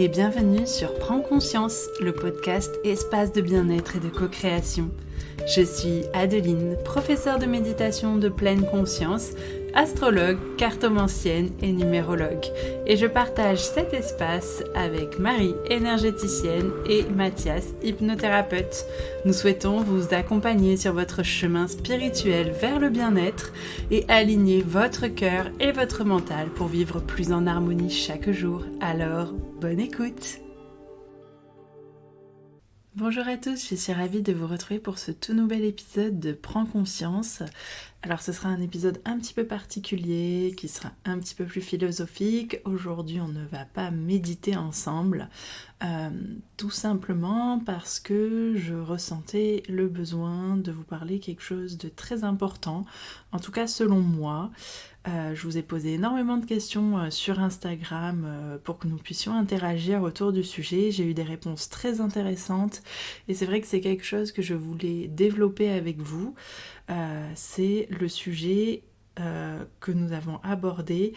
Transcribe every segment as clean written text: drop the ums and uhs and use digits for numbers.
et bienvenue sur Prends Conscience, le podcast espace de bien-être et de co-création. Je suis Adeline, professeure de méditation de pleine conscience, astrologue, cartomancienne et numérologue. Et je partage cet espace avec Marie, énergéticienne, et Mathias, hypnothérapeute. Nous souhaitons vous accompagner sur votre chemin spirituel vers le bien-être et aligner votre cœur et votre mental pour vivre plus en harmonie chaque jour. Alors, bonne écoute! Bonjour à tous, je suis ravie de vous retrouver pour ce tout nouvel épisode de Prends Conscience. Alors ce sera un épisode un petit peu particulier, qui sera un petit peu plus philosophique. Aujourd'hui on ne va pas méditer ensemble, tout simplement parce que je ressentais le besoin de vous parler quelque chose de très important, en tout cas selon moi. Je vous ai posé énormément de questions sur Instagram pour que nous puissions interagir autour du sujet. J'ai eu des réponses très intéressantes et c'est vrai que c'est quelque chose que je voulais développer avec vous. C'est le sujet que nous avons abordé,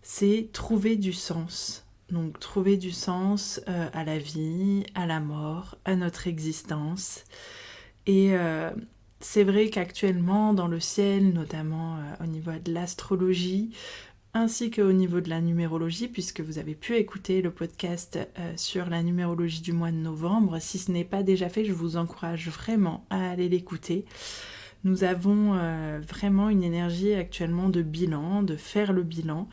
c'est trouver du sens. Donc trouver du sens à la vie, à la mort, à notre existence. Et c'est vrai qu'actuellement, dans le ciel, notamment au niveau de l'astrologie, ainsi qu'au niveau de la numérologie, puisque vous avez pu écouter le podcast sur la numérologie du mois de novembre. Si ce n'est pas déjà fait, je vous encourage vraiment à aller l'écouter. Nous avons vraiment une énergie actuellement de bilan, de faire le bilan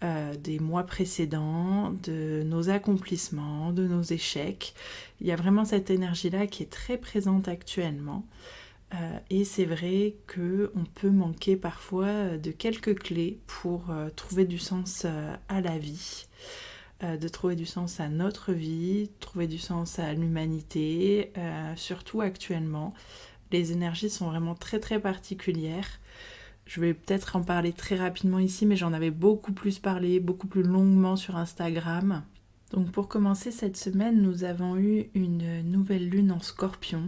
des mois précédents, de nos accomplissements, de nos échecs. Il y a vraiment cette énergie-là qui est très présente actuellement. Et c'est vrai qu'on peut manquer parfois de quelques clés pour trouver du sens à la vie, de trouver du sens à notre vie, trouver du sens à l'humanité, surtout actuellement. Les énergies sont vraiment très très particulières. Je vais peut-être en parler très rapidement ici, mais j'en avais beaucoup plus parlé, beaucoup plus longuement sur Instagram. Donc pour commencer cette semaine, nous avons eu une nouvelle lune en Scorpion.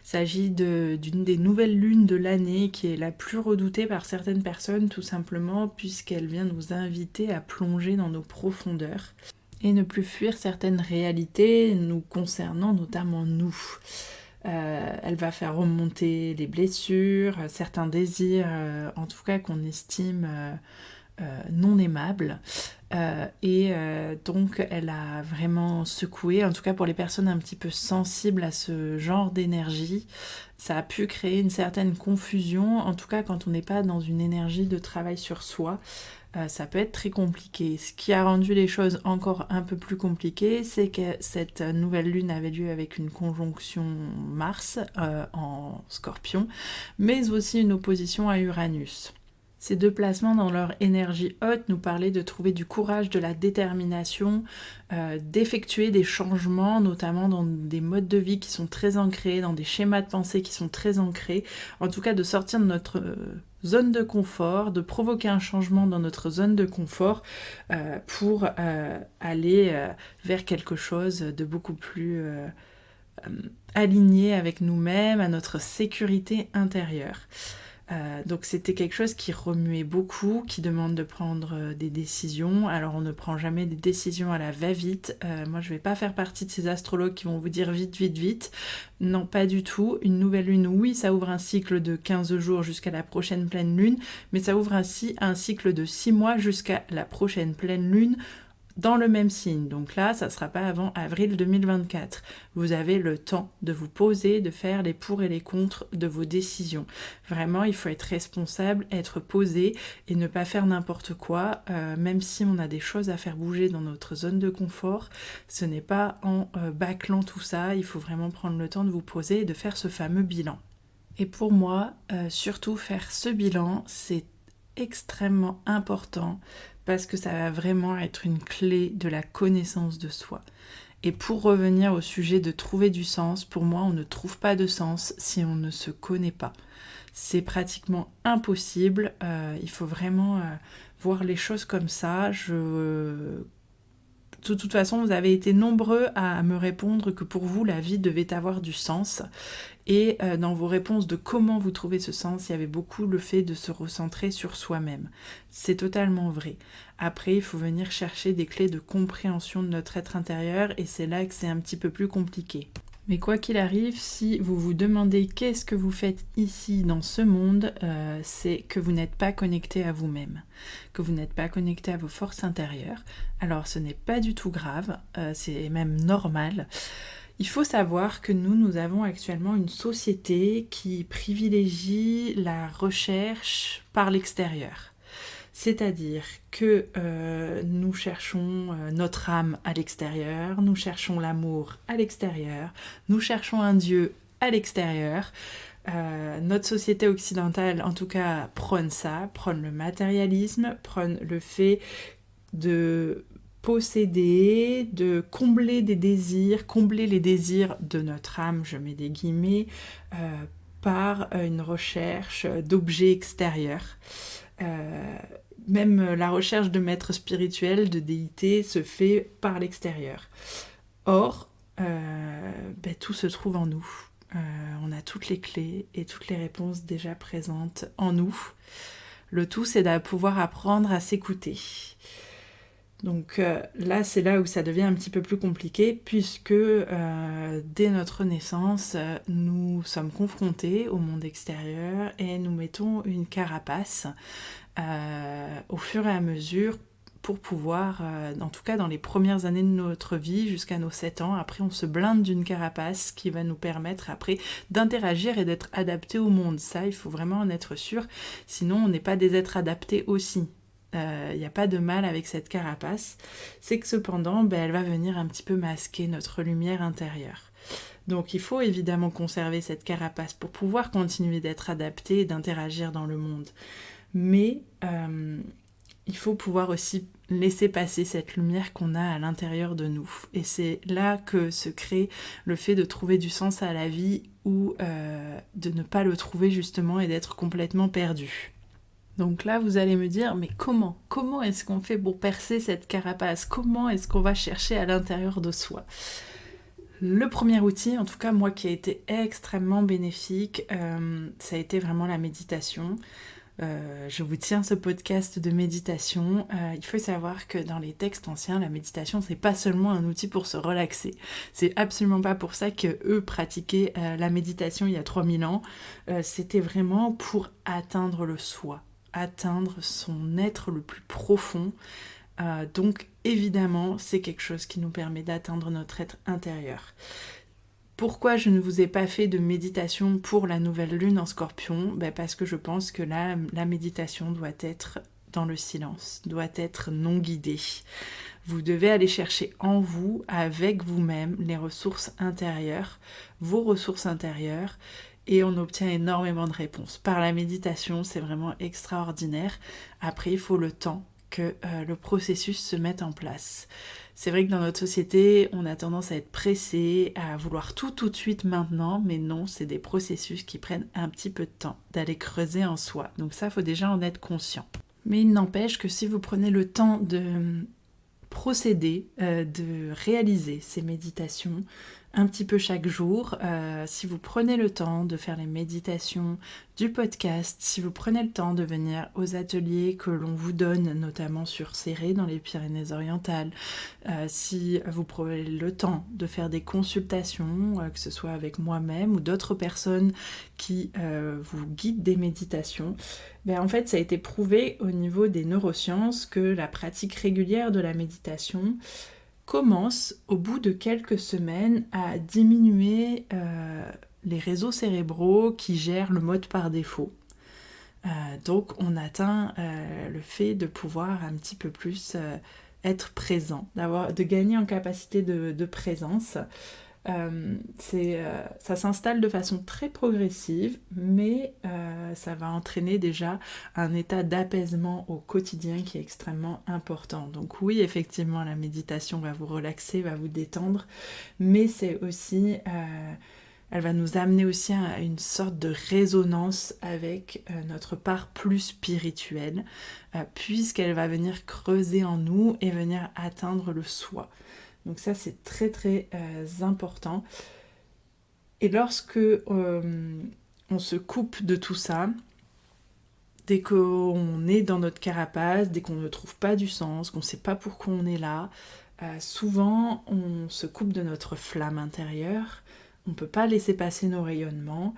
Il s'agit d'une des nouvelles lunes de l'année qui est la plus redoutée par certaines personnes, tout simplement puisqu'elle vient nous inviter à plonger dans nos profondeurs et ne plus fuir certaines réalités nous concernant, notamment nous. Elle va faire remonter les blessures, certains désirs, en tout cas qu'on estime non aimables. Donc elle a vraiment secoué, en tout cas pour les personnes un petit peu sensibles à ce genre d'énergie, ça a pu créer une certaine confusion, en tout cas quand on n'est pas dans une énergie de travail sur soi. Ça peut être très compliqué. Ce qui a rendu les choses encore un peu plus compliquées, c'est que cette nouvelle lune avait lieu avec une conjonction Mars en Scorpion, mais aussi une opposition à Uranus. Ces deux placements dans leur énergie haute nous parlaient de trouver du courage, de la détermination, d'effectuer des changements, notamment dans des modes de vie qui sont très ancrés, dans des schémas de pensée qui sont très ancrés, en tout cas de sortir de notre zone de confort, de provoquer un changement dans notre zone de confort pour aller vers quelque chose de beaucoup plus aligné avec nous-mêmes, à notre sécurité intérieure. Donc c'était quelque chose qui remuait beaucoup, qui demande de prendre des décisions. Alors on ne prend jamais des décisions à la va-vite. Moi je vais pas faire partie de ces astrologues qui vont vous dire vite, vite, vite. Non, pas du tout. Une nouvelle lune, oui, ça ouvre un cycle de 15 jours jusqu'à la prochaine pleine lune, mais ça ouvre ainsi un cycle de 6 mois jusqu'à la prochaine pleine lune, dans le même signe. Donc là, ça ne sera pas avant avril 2024. Vous avez le temps de vous poser, de faire les pour et les contre de vos décisions. Vraiment, il faut être responsable, être posé et ne pas faire n'importe quoi. Même si on a des choses à faire bouger dans notre zone de confort, ce n'est pas en bâclant tout ça. Il faut vraiment prendre le temps de vous poser et de faire ce fameux bilan. Et pour moi, surtout faire ce bilan, c'est extrêmement important parce que ça va vraiment être une clé de la connaissance de soi. Et pour revenir au sujet de trouver du sens, pour moi, on ne trouve pas de sens si on ne se connaît pas. C'est pratiquement impossible. Il faut vraiment voir les choses comme ça. Je De toute façon, vous avez été nombreux à me répondre que pour vous, la vie devait avoir du sens. Et dans vos réponses de comment vous trouvez ce sens, il y avait beaucoup le fait de se recentrer sur soi-même. C'est totalement vrai. Après, il faut venir chercher des clés de compréhension de notre être intérieur et c'est là que c'est un petit peu plus compliqué. Mais quoi qu'il arrive, si vous vous demandez qu'est-ce que vous faites ici dans ce monde, c'est que vous n'êtes pas connecté à vous-même, que vous n'êtes pas connecté à vos forces intérieures. Alors ce n'est pas du tout grave, c'est même normal. Il faut savoir que nous avons actuellement une société qui privilégie la recherche par l'extérieur. C'est-à-dire que nous cherchons notre âme à l'extérieur, nous cherchons l'amour à l'extérieur, nous cherchons un Dieu à l'extérieur. Notre société occidentale, en tout cas, prône ça, prône le matérialisme, prône le fait de posséder, de combler des désirs, combler les désirs de notre âme, je mets des guillemets, par une recherche d'objets extérieurs. Même la recherche de maîtres spirituels, de déités, se fait par l'extérieur. Or, tout se trouve en nous. On a toutes les clés et toutes les réponses déjà présentes en nous. Le tout, c'est de pouvoir apprendre à s'écouter. Donc là, c'est là où ça devient un petit peu plus compliqué, puisque dès notre naissance, nous sommes confrontés au monde extérieur et nous mettons une carapace au fur et à mesure pour pouvoir, en tout cas dans les premières années de notre vie, jusqu'à nos 7 ans, après on se blinde d'une carapace qui va nous permettre après d'interagir et d'être adapté au monde. Ça, il faut vraiment en être sûr, sinon on n'est pas des êtres adaptés aussi. Il n'y a pas de mal avec cette carapace, c'est que cependant, elle va venir un petit peu masquer notre lumière intérieure. Donc il faut évidemment conserver cette carapace pour pouvoir continuer d'être adapté et d'interagir dans le monde. Mais il faut pouvoir aussi laisser passer cette lumière qu'on a à l'intérieur de nous. Et c'est là que se crée le fait de trouver du sens à la vie ou de ne pas le trouver justement et d'être complètement perdu. Donc là, vous allez me dire, mais comment est-ce qu'on fait pour percer cette carapace? Comment est-ce qu'on va chercher à l'intérieur de soi? Le premier outil, en tout cas moi qui a été extrêmement bénéfique, ça a été vraiment la méditation. Je vous tiens ce podcast de méditation. Il faut savoir que dans les textes anciens, la méditation, c'est pas seulement un outil pour se relaxer. C'est absolument pas pour ça que eux pratiquaient la méditation il y a 3000 ans. C'était vraiment pour atteindre le soi, atteindre son être le plus profond. Donc évidemment, c'est quelque chose qui nous permet d'atteindre notre être intérieur. Pourquoi je ne vous ai pas fait de méditation pour la nouvelle lune en Scorpion? Parce que je pense que la méditation doit être dans le silence, doit être non guidée. Vous devez aller chercher en vous, avec vous-même, les ressources intérieures, vos ressources intérieures, et on obtient énormément de réponses. Par la méditation, c'est vraiment extraordinaire. Après, il faut le temps que le processus se mette en place. C'est vrai que dans notre société, on a tendance à être pressé, à vouloir tout de suite maintenant, mais non, c'est des processus qui prennent un petit peu de temps, d'aller creuser en soi. Donc ça, il faut déjà en être conscient. Mais il n'empêche que si vous prenez le temps de procéder, de réaliser ces méditations, un petit peu chaque jour, si vous prenez le temps de faire les méditations du podcast, si vous prenez le temps de venir aux ateliers que l'on vous donne, notamment sur Céré dans les Pyrénées-Orientales, si vous prenez le temps de faire des consultations, que ce soit avec moi-même ou d'autres personnes qui vous guident des méditations, en fait ça a été prouvé au niveau des neurosciences que la pratique régulière de la méditation commence au bout de quelques semaines à diminuer les réseaux cérébraux qui gèrent le mode par défaut. Donc on atteint le fait de pouvoir un petit peu plus être présent, de gagner en capacité de présence. Ça s'installe de façon très progressive, mais ça va entraîner déjà un état d'apaisement au quotidien qui est extrêmement important. Donc oui, effectivement, la méditation va vous relaxer, va vous détendre, mais c'est aussi Elle va nous amener aussi à une sorte de résonance avec notre part plus spirituelle, puisqu'elle va venir creuser en nous et venir atteindre le soi. Donc ça, c'est très très important. Et lorsque on se coupe de tout ça, dès qu'on est dans notre carapace, dès qu'on ne trouve pas du sens, qu'on ne sait pas pourquoi on est là, souvent on se coupe de notre flamme intérieure, on ne peut pas laisser passer nos rayonnements,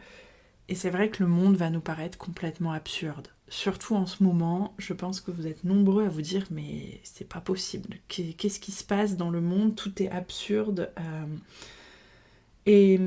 et c'est vrai que le monde va nous paraître complètement absurde. Surtout en ce moment, je pense que vous êtes nombreux à vous dire mais c'est pas possible, qu'est-ce qui se passe dans le monde, tout est absurde. Et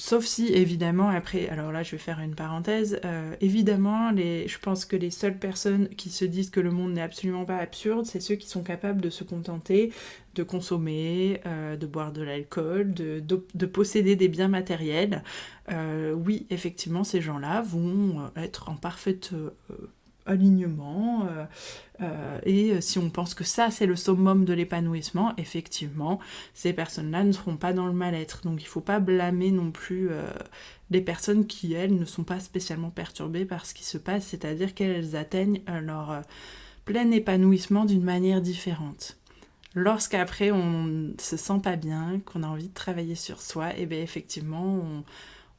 sauf si, évidemment, après, alors là je vais faire une parenthèse, évidemment, je pense que les seules personnes qui se disent que le monde n'est absolument pas absurde, c'est ceux qui sont capables de se contenter de consommer, de boire de l'alcool, de posséder des biens matériels. Oui, effectivement, ces gens-là vont être en parfait alignement, et si on pense que ça c'est le summum de l'épanouissement, effectivement ces personnes-là ne seront pas dans le mal-être. Donc il ne faut pas blâmer non plus les personnes qui elles ne sont pas spécialement perturbées par ce qui se passe, c'est-à-dire qu'elles atteignent leur plein épanouissement d'une manière différente. Lorsqu'après on se sent pas bien, qu'on a envie de travailler sur soi, et bien effectivement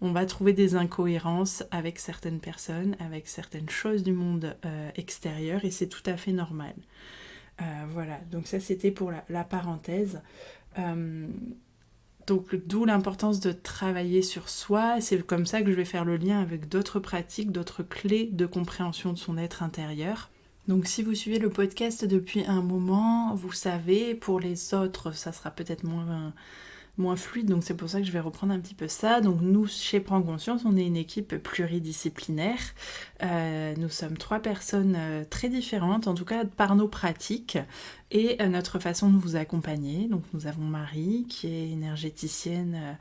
on va trouver des incohérences avec certaines personnes, avec certaines choses du monde extérieur, et c'est tout à fait normal. Voilà, donc ça c'était pour la parenthèse. Donc d'où l'importance de travailler sur soi, c'est comme ça que je vais faire le lien avec d'autres pratiques, d'autres clés de compréhension de son être intérieur. Donc si vous suivez le podcast depuis un moment, vous savez, pour les autres, ça sera peut-être moins fluide, donc c'est pour ça que je vais reprendre un petit peu ça. Donc nous, chez Prends Conscience, on est une équipe pluridisciplinaire. Nous sommes 3 personnes très différentes, en tout cas par nos pratiques et notre façon de vous accompagner. Donc nous avons Marie, qui est énergéticienne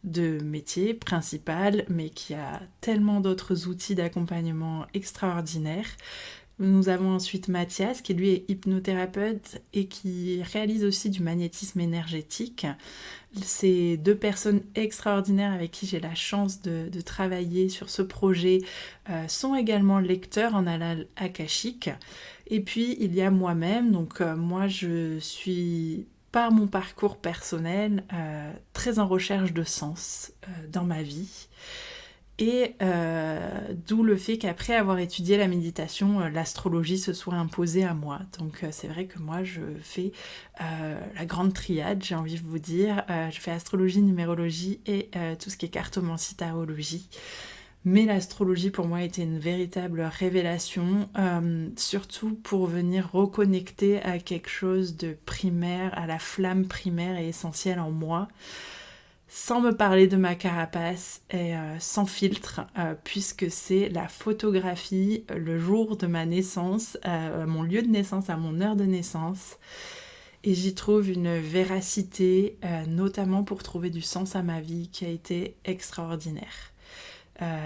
de métier principal, mais qui a tellement d'autres outils d'accompagnement extraordinaires. Nous avons ensuite Mathias, qui lui est hypnothérapeute et qui réalise aussi du magnétisme énergétique. Ces 2 personnes extraordinaires avec qui j'ai la chance de travailler sur ce projet sont également lecteurs en anal akashique. Et puis il y a moi-même, donc moi je suis par mon parcours personnel très en recherche de sens dans ma vie. Et d'où le fait qu'après avoir étudié la méditation, l'astrologie se soit imposée à moi. Donc c'est vrai que moi je fais la grande triade, j'ai envie de vous dire. Je fais astrologie, numérologie et tout ce qui est cartomancie, tarologie. Mais l'astrologie pour moi était une véritable révélation, surtout pour venir reconnecter à quelque chose de primaire, à la flamme primaire et essentielle en moi. Sans me parler de ma carapace et sans filtre, puisque c'est la photographie le jour de ma naissance, mon lieu de naissance, à mon heure de naissance. Et j'y trouve une véracité, notamment pour trouver du sens à ma vie, qui a été extraordinaire.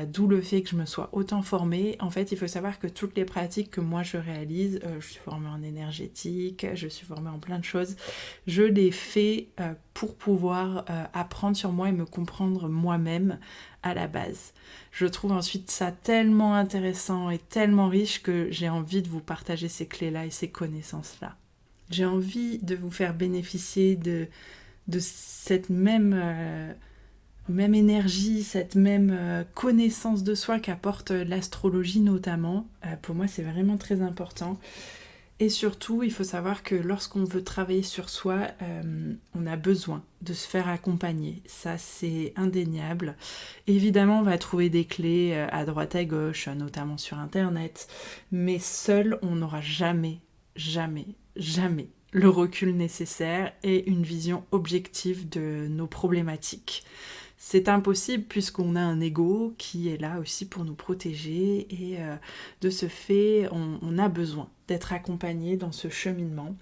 D'où le fait que je me sois autant formée. En fait, il faut savoir que toutes les pratiques que moi je réalise, je suis formée en énergétique, je suis formée en plein de choses, je les fais pour pouvoir apprendre sur moi et me comprendre moi-même à la base. Je trouve ensuite ça tellement intéressant et tellement riche que j'ai envie de vous partager ces clés-là et ces connaissances-là. J'ai envie de vous faire bénéficier de cette même énergie, cette même connaissance de soi qu'apporte l'astrologie notamment. Pour moi, c'est vraiment très important. Et surtout, il faut savoir que lorsqu'on veut travailler sur soi, on a besoin de se faire accompagner. Ça, c'est indéniable. Évidemment, on va trouver des clés à droite à gauche, notamment sur Internet. Mais seul, on n'aura jamais le recul nécessaire et une vision objective de nos problématiques. C'est impossible puisqu'on a un ego qui est là aussi pour nous protéger et de ce fait, on a besoin d'être accompagné dans ce cheminement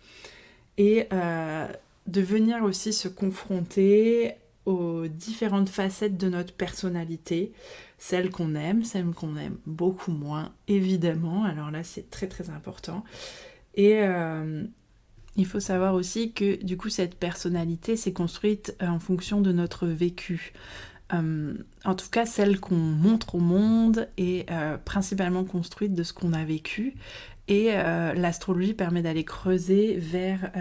et de venir aussi se confronter aux différentes facettes de notre personnalité, celles qu'on aime beaucoup moins, évidemment. Alors là, c'est très très important. Et il faut savoir aussi que du coup cette personnalité s'est construite en fonction de notre vécu. en tout cas celle qu'on montre au monde est principalement construite de ce qu'on a vécu. Et l'astrologie permet d'aller creuser vers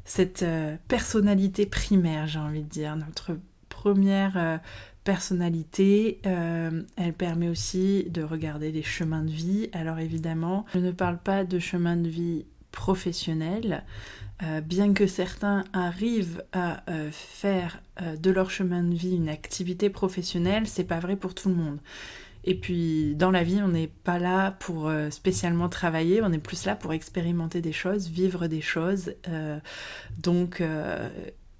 cette personnalité primaire, j'ai envie de dire, notre première personnalité. Elle permet aussi de regarder les chemins de vie. Alors évidemment, je ne parle pas de chemin de vie professionnel, bien que certains arrivent à faire de leur chemin de vie une activité professionnelle, c'est pas vrai pour tout le monde. Et puis dans la vie, on n'est pas là pour spécialement travailler, on est plus là pour expérimenter des choses, vivre des choses. Donc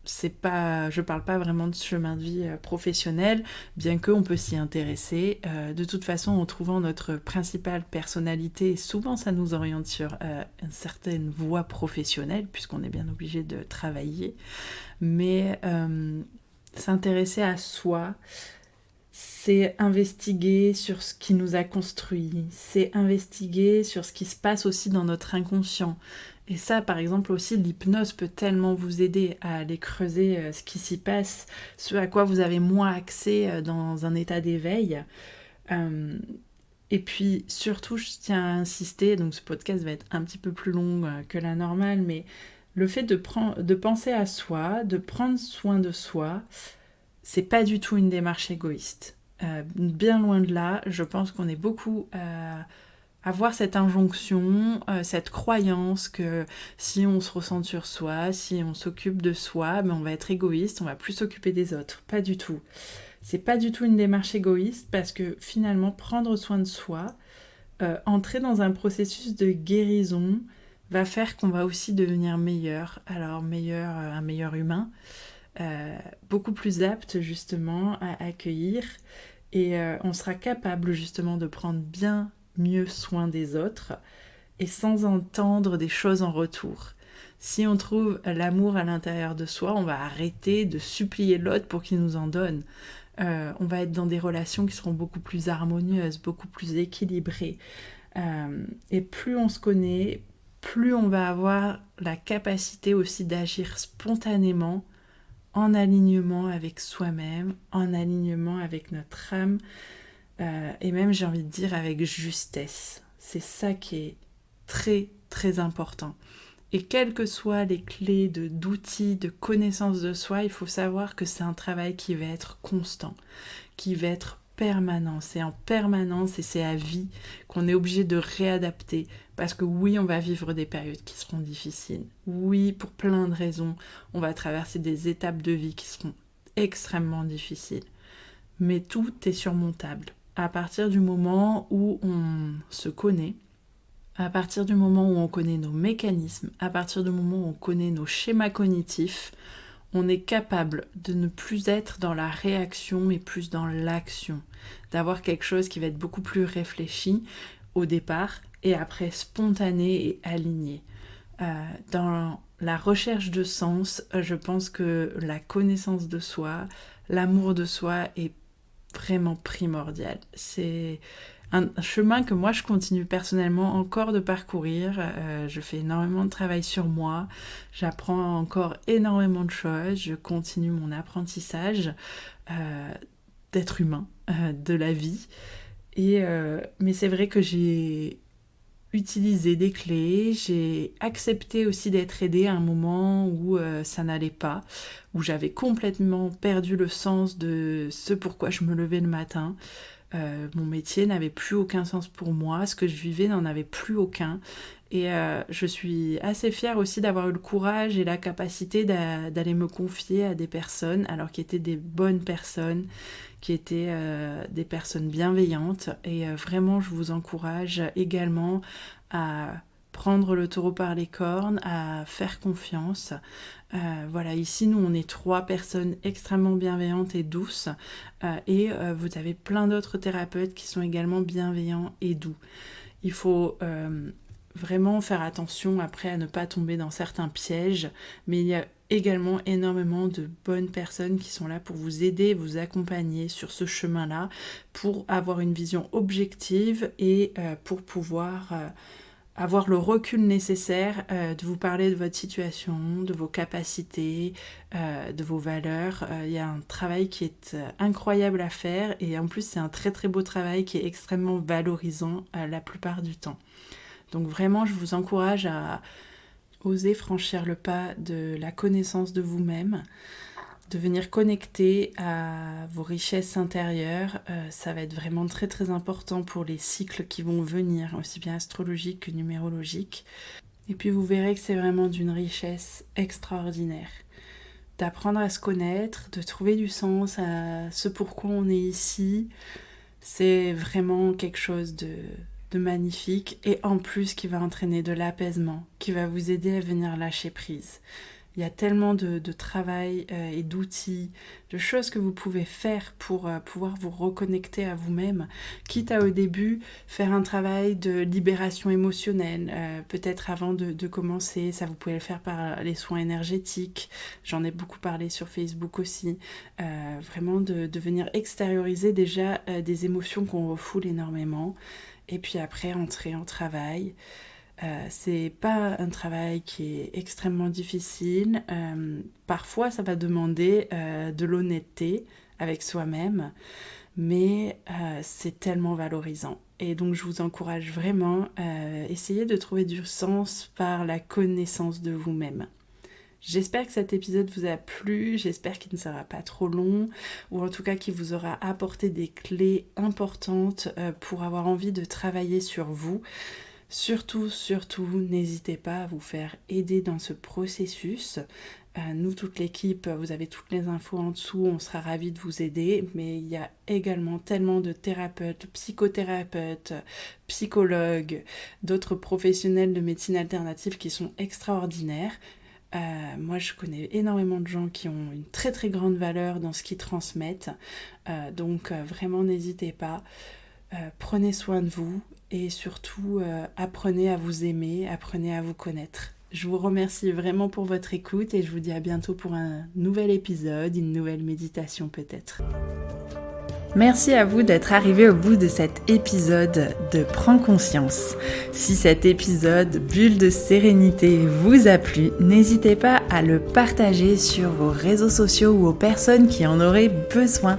c'est pas, je parle pas vraiment de chemin de vie professionnel, bien qu'on peut s'y intéresser. De toute façon, en trouvant notre principale personnalité, souvent ça nous oriente sur une certaine voie professionnelle, puisqu'on est bien obligé de travailler. Mais s'intéresser à soi, c'est investiguer sur ce qui nous a construit, c'est investiguer sur ce qui se passe aussi dans notre inconscient. Et ça, par exemple, aussi, l'hypnose peut tellement vous aider à aller creuser ce qui s'y passe, ce à quoi vous avez moins accès dans un état d'éveil. Et puis, surtout, je tiens à insister, donc ce podcast va être un petit peu plus long que la normale, mais le fait de penser à soi, de prendre soin de soi, c'est pas du tout une démarche égoïste. Bien loin de là, je pense qu'on est beaucoup à avoir cette injonction, cette croyance que si on se ressent sur soi, si on s'occupe de soi, on va être égoïste, on va plus s'occuper des autres. Pas du tout. C'est pas du tout une démarche égoïste parce que finalement, prendre soin de soi, entrer dans un processus de guérison va faire qu'on va aussi devenir meilleur. Alors meilleur, un meilleur humain, beaucoup plus apte justement à accueillir et on sera capable justement de prendre bien mieux soin des autres et sans entendre des choses en retour. Si on trouve l'amour à l'intérieur de soi, on va arrêter de supplier l'autre pour qu'il nous en donne. On va être dans des relations qui seront beaucoup plus harmonieuses, beaucoup plus équilibrées. Et plus on se connaît, plus on va avoir la capacité aussi d'agir spontanément en alignement avec soi-même, en alignement avec notre âme, et même j'ai envie de dire avec justesse. C'est ça qui est très très important. Et quelles que soient les clés d'outils, de connaissances de soi, il faut savoir que c'est un travail qui va être constant, qui va être permanent. C'est en permanence et c'est à vie qu'on est obligé de réadapter. Parce que oui, on va vivre des périodes qui seront difficiles. Oui, pour plein de raisons, on va traverser des étapes de vie qui seront extrêmement difficiles. Mais tout est surmontable. À partir du moment où on se connaît, à partir du moment où on connaît nos mécanismes, à partir du moment où on connaît nos schémas cognitifs, on est capable de ne plus être dans la réaction, mais plus dans l'action. D'avoir quelque chose qui va être beaucoup plus réfléchi au départ, et après spontané et aligné. Dans la recherche de sens, je pense que la connaissance de soi, l'amour de soi est vraiment primordial. C'est un chemin que moi je continue personnellement encore de parcourir. Je fais énormément de travail sur moi, j'apprends encore énormément de choses, je continue mon apprentissage d'être humain, de la vie. Mais c'est vrai que j'ai utilisé des clés, j'ai accepté aussi d'être aidée à un moment où ça n'allait pas, où j'avais complètement perdu le sens de ce pourquoi je me levais le matin. Mon métier n'avait plus aucun sens pour moi, ce que je vivais n'en avait plus aucun. Et je suis assez fière aussi d'avoir eu le courage et la capacité d'aller me confier à des personnes, alors qui étaient des bonnes personnes, qui étaient des personnes bienveillantes. Et vraiment, je vous encourage également à prendre le taureau par les cornes, à faire confiance. Voilà, ici, nous, on est 3 personnes extrêmement bienveillantes et douces. Et vous avez plein d'autres thérapeutes qui sont également bienveillants et doux. Il faut vraiment faire attention après à ne pas tomber dans certains pièges, mais il y a également énormément de bonnes personnes qui sont là pour vous aider, vous accompagner sur ce chemin-là, pour avoir une vision objective et pour pouvoir avoir le recul nécessaire de vous parler de votre situation, de vos capacités, de vos valeurs. Il y a un travail qui est incroyable à faire et en plus c'est un très très beau travail qui est extrêmement valorisant la plupart du temps. Donc vraiment je vous encourage à oser franchir le pas de la connaissance de vous-même, de venir connecter à vos richesses intérieures. Ça va être vraiment très très important pour les cycles qui vont venir, aussi bien astrologiques que numérologiques. Et puis vous verrez que c'est vraiment d'une richesse extraordinaire. D'apprendre à se connaître, de trouver du sens à ce pourquoi on est ici, c'est vraiment quelque chose de magnifique et en plus qui va entraîner de l'apaisement, qui va vous aider à venir lâcher prise. Il y a tellement de travail et d'outils, de choses que vous pouvez faire pour pouvoir vous reconnecter à vous-même, quitte à au début faire un travail de libération émotionnelle, peut-être avant de commencer, ça vous pouvez le faire par les soins énergétiques, j'en ai beaucoup parlé sur Facebook aussi, vraiment de venir extérioriser déjà des émotions qu'on refoule énormément, et puis après entrer en travail. C'est pas un travail qui est extrêmement difficile. Parfois, ça va demander de l'honnêteté avec soi-même, mais c'est tellement valorisant. Et donc, je vous encourage vraiment à essayer de trouver du sens par la connaissance de vous-même. J'espère que cet épisode vous a plu, j'espère qu'il ne sera pas trop long, ou en tout cas qu'il vous aura apporté des clés importantes pour avoir envie de travailler sur vous. Surtout, n'hésitez pas à vous faire aider dans ce processus. Nous, toute l'équipe, vous avez toutes les infos en dessous, on sera ravis de vous aider. Mais il y a également tellement de thérapeutes, psychothérapeutes, psychologues, d'autres professionnels de médecine alternative qui sont extraordinaires. Moi, je connais énormément de gens qui ont une très très grande valeur dans ce qu'ils transmettent. Donc, vraiment, n'hésitez pas. Prenez soin de vous et surtout apprenez à vous aimer, apprenez à vous connaître. Je vous remercie vraiment pour votre écoute et je vous dis à bientôt pour un nouvel épisode, une nouvelle méditation peut-être. Merci à vous d'être arrivé au bout de cet épisode de Prends conscience. Si cet épisode bulle de sérénité vous a plu, n'hésitez pas à le partager sur vos réseaux sociaux ou aux personnes qui en auraient besoin.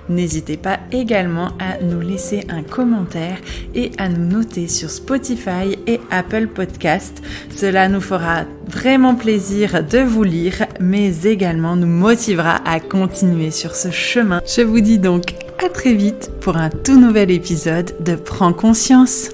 N'hésitez pas également à nous laisser un commentaire et à nous noter sur Spotify et Apple Podcast. Cela nous fera vraiment plaisir de vous lire, mais également nous motivera à continuer sur ce chemin. Je vous dis donc à très vite pour un tout nouvel épisode de Prends conscience.